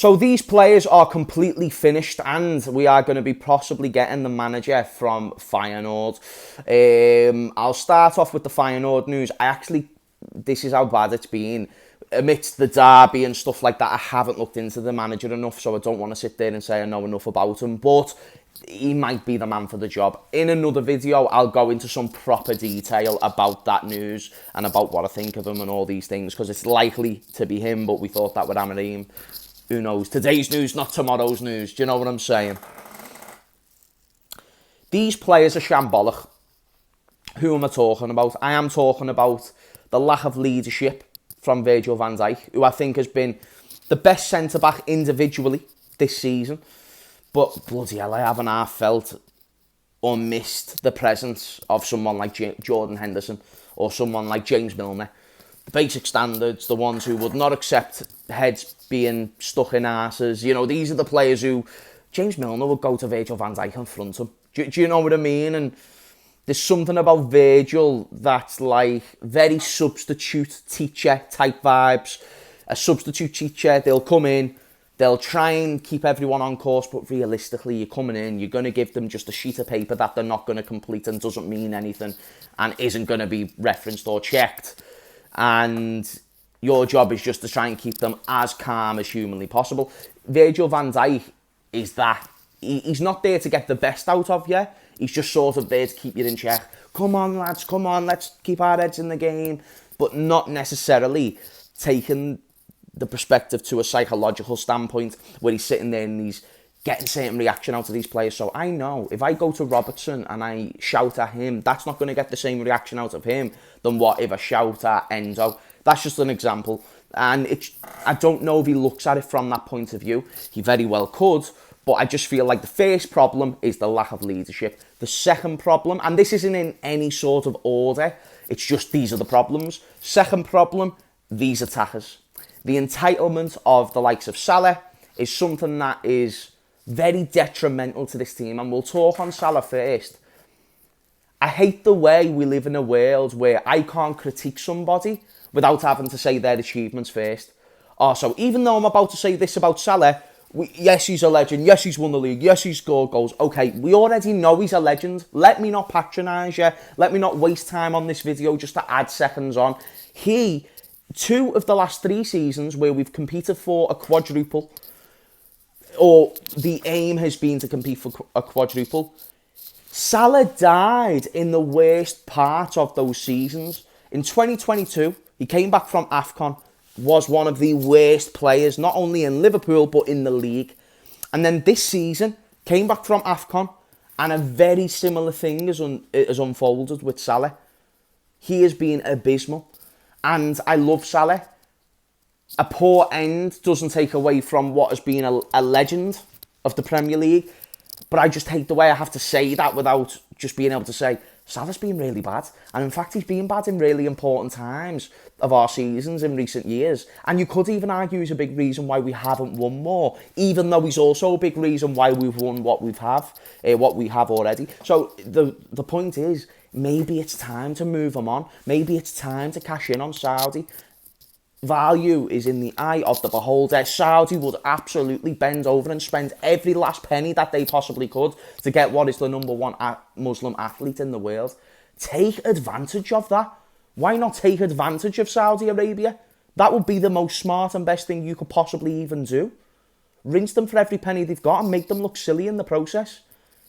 So these players are completely finished, and we are going to be possibly getting the manager from Feyenoord. I'll start off with the Feyenoord news. This is how bad it's been. Amidst the derby and stuff like that, I haven't looked into the manager enough, so I don't want to sit there and say I know enough about him, but he might be the man for the job. In another video, I'll go into some proper detail about that news and about what I think of him and all these things, because it's likely to be him, but we thought that would Amarim. Who knows? Today's news, not tomorrow's news. Do you know what I'm saying? These players are shambolic. Who am I talking about? I am talking about the lack of leadership from Virgil van Dijk, who I think has been the best centre-back individually this season. But bloody hell, I haven't half felt or missed the presence of someone like Jordan Henderson or someone like James Milner. The basic standards, the ones who would not accept heads being stuck in arses. You know, these are the players who... James Milner would go to Virgil van Dijk and front him. Do you know what I mean? And there's something about Virgil that's like very substitute teacher type vibes. A substitute teacher, they'll come in, they'll try and keep everyone on course, but realistically, you're coming in, you're going to give them just a sheet of paper that they're not going to complete and doesn't mean anything and isn't going to be referenced or checked. And your job is just to try and keep them as calm as humanly possible. Virgil van Dijk is that. He's not there to get the best out of you. He's just sort of there to keep you in check. Come on, lads, come on, let's keep our heads in the game. But not necessarily taking the perspective to a psychological standpoint where he's sitting there and he's getting certain reaction out of these players. So I know if I go to Robertson and I shout at him, that's not going to get the same reaction out of him than what if I shout at Enzo. That's just an example. And I don't know if he looks at it from that point of view. He very well could. But I just feel like the first problem is the lack of leadership. The second problem, and this isn't in any sort of order, it's just these are the problems. Second problem, these attackers. The entitlement of the likes of Salah is something that is very detrimental to this team. And we'll talk on Salah first. I hate the way we live in a world where I can't critique somebody without having to say their achievements first. So even though I'm about to say this about Salah, yes, he's a legend. Yes, he's won the league. Yes, he's scored goals. Okay, we already know he's a legend. Let me not patronise you. Let me not waste time on this video just to add seconds on. 2 of the last 3 seasons where we've competed for a quadruple, or the aim has been to compete for a quadruple, Salah died in the worst part of those seasons. In 2022, he came back from AFCON, was one of the worst players, not only in Liverpool, but in the league. And then this season, came back from AFCON, and a very similar thing has unfolded with Salah. He has been abysmal. And I love Salah. A poor end doesn't take away from what has been a legend of the Premier League. But I just hate the way I have to say that without just being able to say, Salah's been really bad. And in fact, he's been bad in really important times of our seasons in recent years. And you could even argue he's a big reason why we haven't won more, even though he's also a big reason why we've won what we have already. So the point is, maybe it's time to move him on. Maybe it's time to cash in on Saudi. Value is in the eye of the beholder. Saudi would absolutely bend over and spend every last penny that they possibly could to get what is the number 1 Muslim athlete in the world. Take advantage of that. Why not take advantage of Saudi Arabia? That would be the most smart and best thing you could possibly even do. Rinse them for every penny they've got and make them look silly in the process.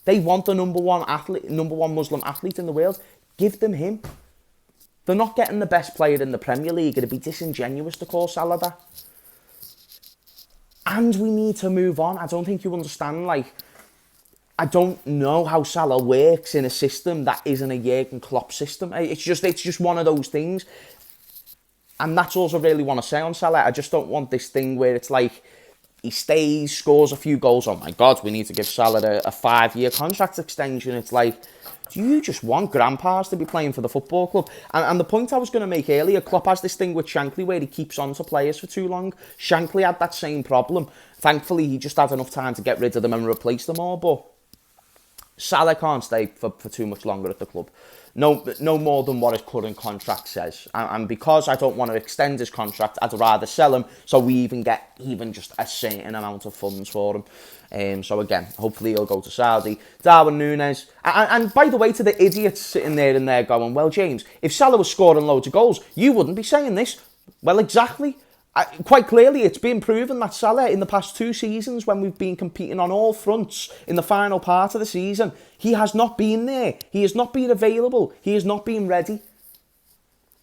They want the number 1 Muslim athlete in the world. Give them him. They're not getting the best player in the Premier League. It'd be disingenuous to call Salah that. And we need to move on. I don't think you understand, I don't know how Salah works in a system that isn't a Jurgen Klopp system. It's just one of those things. And that's all I really want to say on Salah. I just don't want this thing where it's like, he stays, scores a few goals. Oh my God, we need to give Salah a 5-year contract extension. It's like, do you just want grandpas to be playing for the football club? And the point I was going to make earlier, Klopp has this thing with Shankly where he keeps on to players for too long. Shankly had that same problem. Thankfully, he just had enough time to get rid of them and replace them all. But Salah can't stay for too much longer at the club. No more than what his current contract says. And because I don't want to extend his contract, I'd rather sell him so we even get just a certain amount of funds for him. So again, hopefully he'll go to Saudi. Darwin Núñez. And by the way, to the idiots sitting there and there going, well, James, if Salah was scoring loads of goals, you wouldn't be saying this. Well, exactly. Quite clearly, it's been proven that Salah, in the past 2 seasons, when we've been competing on all fronts in the final part of the season, he has not been there. He has not been available. He has not been ready.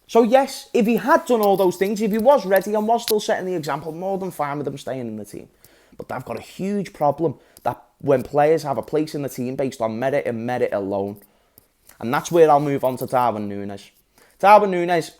So yes, if he had done all those things, if he was ready and was still setting the example, more than fine with him staying in the team. But they've got a huge problem that when players have a place in the team based on merit and merit alone. And that's where I'll move on to Darwin Núñez. Darwin Núñez,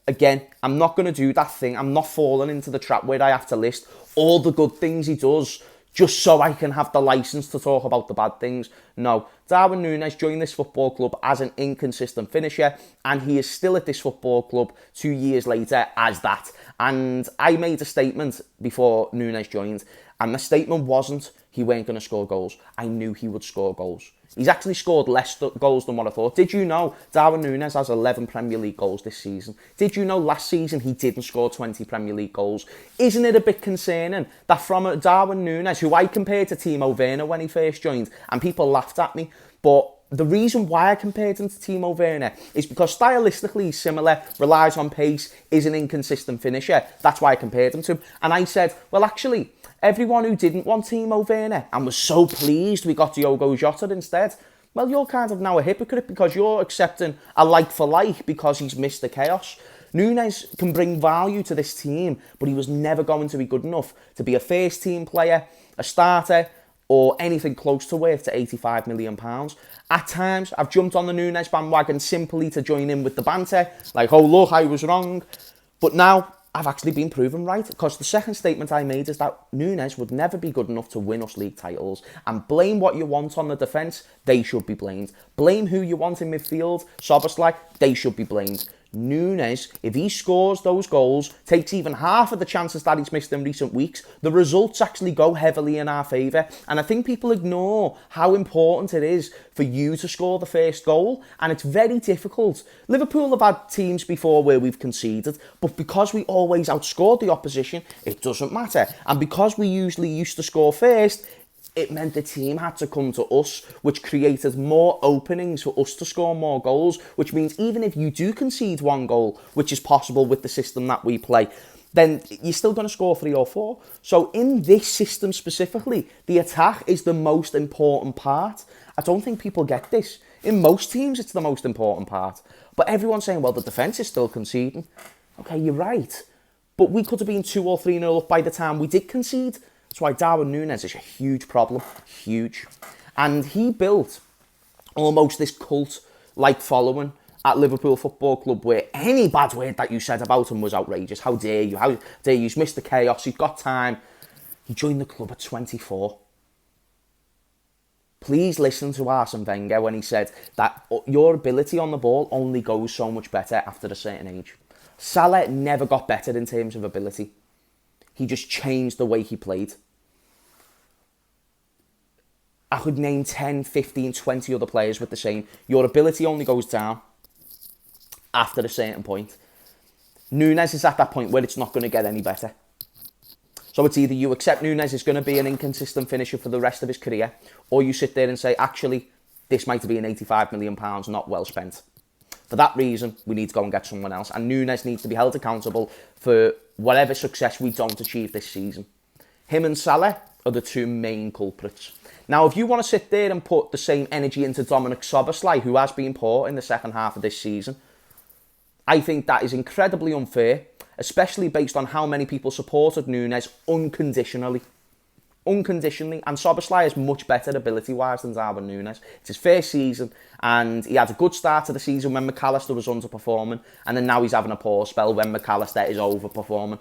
again, I'm not going to do that thing. I'm not falling into the trap where I have to list all the good things he does just so I can have the license to talk about the bad things. No, Darwin Núñez joined this football club as an inconsistent finisher, and he is still at this football club 2 years later as that. And I made a statement before Núñez joined, and the statement wasn't he weren't going to score goals. I knew he would score goals. He's actually scored less goals than what I thought. Did you know Darwin Núñez has 11 Premier League goals this season? Did you know last season he didn't score 20 Premier League goals? Isn't it a bit concerning that from a Darwin Núñez, who I compared to Timo Werner when he first joined, and people laughed at me, but the reason why I compared him to Timo Werner is because stylistically he's similar, relies on pace, is an inconsistent finisher. That's why I compared him to him. And I said, well, actually, everyone who didn't want Timo Werner and was so pleased we got Diogo Jota instead, well, you're kind of now a hypocrite because you're accepting a like for like because he's Mr. Chaos. Núñez can bring value to this team, but he was never going to be good enough to be a first team player, a starter, or anything close to worth to £85 million. At times, I've jumped on the Núñez bandwagon simply to join in with the banter, like, oh, look, I was wrong. But now, I've actually been proven right, because the second statement I made is that Núñez would never be good enough to win us league titles. And blame what you want on the defence, they should be blamed. Blame who you want in midfield, Szoboszlai, they should be blamed. Núñez, if he scores those goals, takes even half of the chances that he's missed in recent weeks, the results actually go heavily in our favour. And I think people ignore how important it is for you to score the first goal, and it's very difficult. Liverpool have had teams before where we've conceded, but because we always outscored the opposition, it doesn't matter. And because we usually used to score first, it meant the team had to come to us, which created more openings for us to score more goals, which means even if you do concede 1 goal, which is possible with the system that we play, then you're still going to score 3 or 4. So in this system specifically, the attack is the most important part. I don't think people get this. In most teams, it's the most important part. But everyone's saying, well, the defence is still conceding. Okay, you're right. But we could have been 2 or 3-0 up by the time we did concede. That's why Darwin Núñez is a huge problem. Huge. And he built almost this cult-like following at Liverpool Football Club where any bad word that you said about him was outrageous. How dare you? How dare you? He's Mr. Chaos. He's got time. He joined the club at 24. Please listen to Arsene Wenger when he said that your ability on the ball only goes so much better after a certain age. Salah never got better in terms of ability. He just changed the way he played. I could name 10, 15, 20 other players with the same. Your ability only goes down after a certain point. Núñez is at that point where it's not going to get any better. So it's either you accept Núñez is going to be an inconsistent finisher for the rest of his career, or you sit there and say, actually, this might be an £85 million not well spent. For that reason, we need to go and get someone else. And Núñez needs to be held accountable for whatever success we don't achieve this season. Him and Salah are the 2 main culprits. Now, if you want to sit there and put the same energy into Dominic Szoboszlai, who has been poor in the second half of this season, I think that is incredibly unfair, especially based on how many people supported Núñez unconditionally. Unconditionally. And Szoboszlai is much better ability-wise than Darwin Núñez. It's his first season, and he had a good start to the season when McAllister was underperforming, and then now he's having a poor spell when McAllister is overperforming.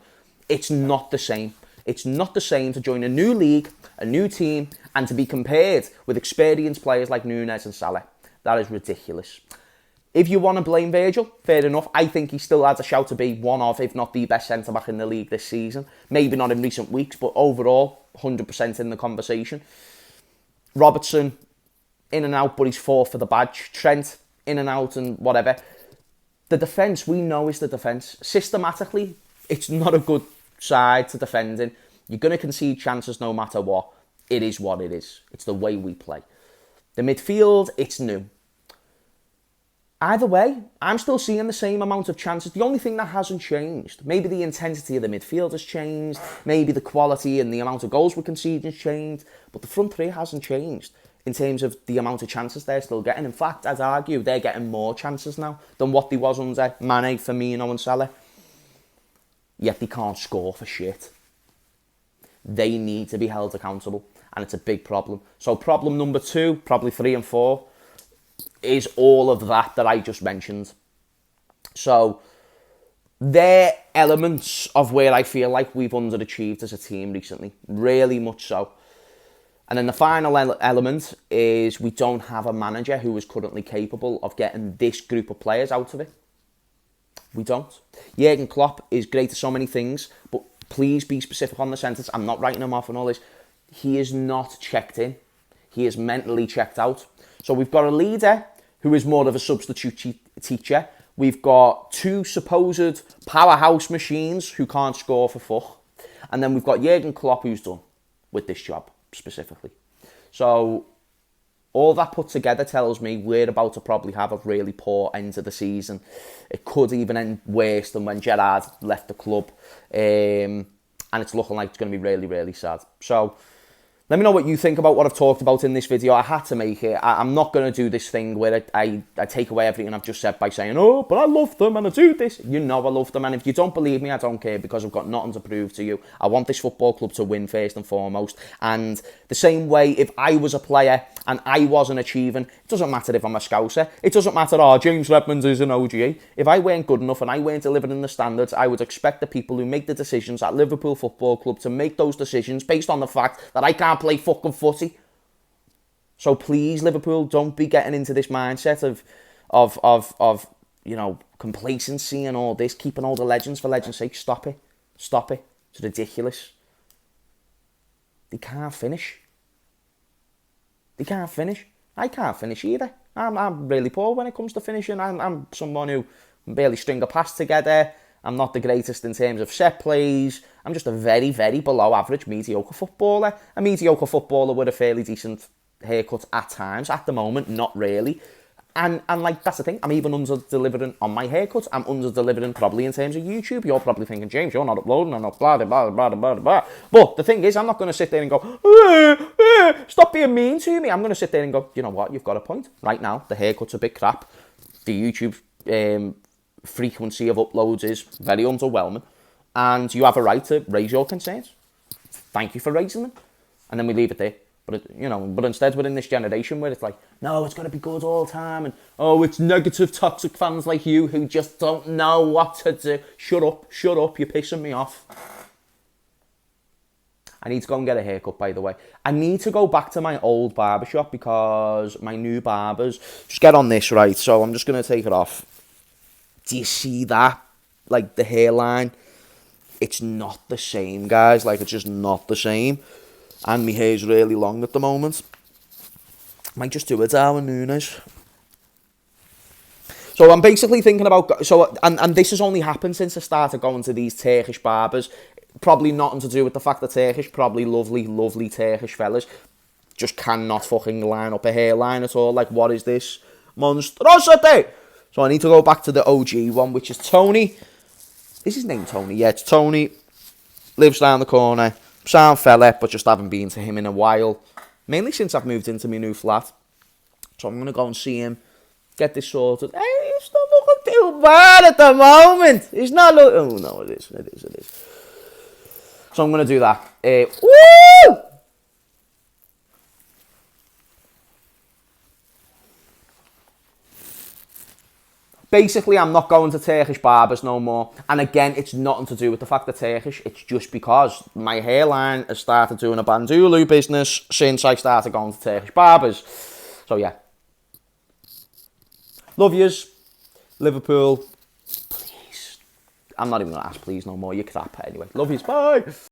It's not the same. It's not the same to join a new league, a new team, and to be compared with experienced players like Núñez and Salah. That is ridiculous. If you want to blame Virgil, fair enough. I think he still has a shout to be one of, if not the best centre-back in the league this season. Maybe not in recent weeks, but overall, 100% in the conversation. Robertson, in and out, but he's 4th for the badge. Trent, in and out and whatever. The defence, we know is the defence. Systematically, it's not a good side to defend in. You're going to concede chances no matter what. It is what it is. It's the way we play. The midfield, it's new. Either way, I'm still seeing the same amount of chances. The only thing that hasn't changed, maybe the intensity of the midfield has changed, maybe the quality and the amount of goals we're conceding has changed, but the front three hasn't changed in terms of the amount of chances they're still getting. In fact, I'd argue they're getting more chances now than what they was under Mane, Firmino and Salah. Yet they can't score for shit. They need to be held accountable, and it's a big problem. So problem number 2, probably 3 and 4, is all of that I just mentioned. So they're elements of where I feel like we've underachieved as a team recently, really much so. And then the final element is we don't have a manager who is currently capable of getting this group of players out of it. We don't. Jurgen Klopp is great at so many things, but please be specific on the sentence. I'm not writing him off and all this. He is not checked in. He is mentally checked out. So we've got a leader who is more of a substitute teacher. We've got 2 supposed powerhouse machines who can't score for fuck. And then we've got Jurgen Klopp who's done with this job specifically. So all that put together tells me we're about to probably have a really poor end to the season. It could even end worse than when Gerrard left the club. And it's looking like it's going to be really, really sad. So let me know what you think about what I've talked about in this video. I had to make it. I'm not going to do this thing where I take away everything I've just said by saying, oh, but I love them and I do this. You know I love them. And if you don't believe me, I don't care, because I've got nothing to prove to you. I want this football club to win first and foremost. And the same way, if I was a player and I wasn't achieving, it doesn't matter if I'm a Scouser. It doesn't matter, oh, James Redmond is an OG. If I weren't good enough and I weren't delivering the standards, I would expect the people who make the decisions at Liverpool Football Club to make those decisions based on the fact that I can't play fucking footy. So please, Liverpool, don't be getting into this mindset of you know, complacency and all this, keeping all the legends for legends' sake. Stop it. Stop it. It's ridiculous. They can't finish. They can't finish. I can't finish either. I'm really poor when it comes to finishing. I'm someone who can barely string a pass together. I'm not the greatest in terms of set plays. I'm just a very, very below average, mediocre footballer. A mediocre footballer with a fairly decent haircut at times. At the moment, not really. And like, that's the thing. I'm even under-delivering on my haircut. I'm under-delivering probably in terms of YouTube. You're probably thinking, James, you're not uploading and not blah, blah, blah, blah, blah. But the thing is, I'm not going to sit there and go, stop being mean to me. I'm going to sit there and go, you know what? You've got a point. Right now, the haircut's a bit crap. The YouTube frequency of uploads is very underwhelming. And you have a right to raise your concerns. Thank you for raising them. And then we leave it there. But, but instead we're in this generation where it's like, no, it's got to be good all the time. And, oh, it's negative, toxic fans like you who just don't know what to do. Shut up, you're pissing me off. I need to go and get a haircut, by the way. I need to go back to my old barbershop because my new barbers, just get on this, right? So I'm just going to take it off. Do you see that? Like, the hairline, it's not the same, guys. Like, it's just not the same. And my hair's really long at the moment. Might just do a Darwin Núñez. So I'm basically thinking about... And this has only happened since I started going to these Turkish barbers. Probably nothing to do with the fact that Turkish, probably lovely, lovely Turkish fellas, just cannot fucking line up a hairline at all. Like, what is this monstrosity? So I need to go back to the OG one, which is Tony. Is his name Tony? Yeah, it's Tony. Lives down the corner. Sound fella, but just haven't been to him in a while. Mainly since I've moved into my new flat. So I'm going to go and see him. Get this sorted. Hey, he's not looking too bad at the moment. He's not looking... Oh, no, it is. So I'm going to do that. Woo! Basically, I'm not going to Turkish barbers no more. And again, it's nothing to do with the fact that Turkish. It's just because my hairline has started doing a bandulu business since I started going to Turkish barbers. So, yeah. Love yous. Liverpool. Please. I'm not even going to ask please no more. You're crap anyway. Love yous. Bye.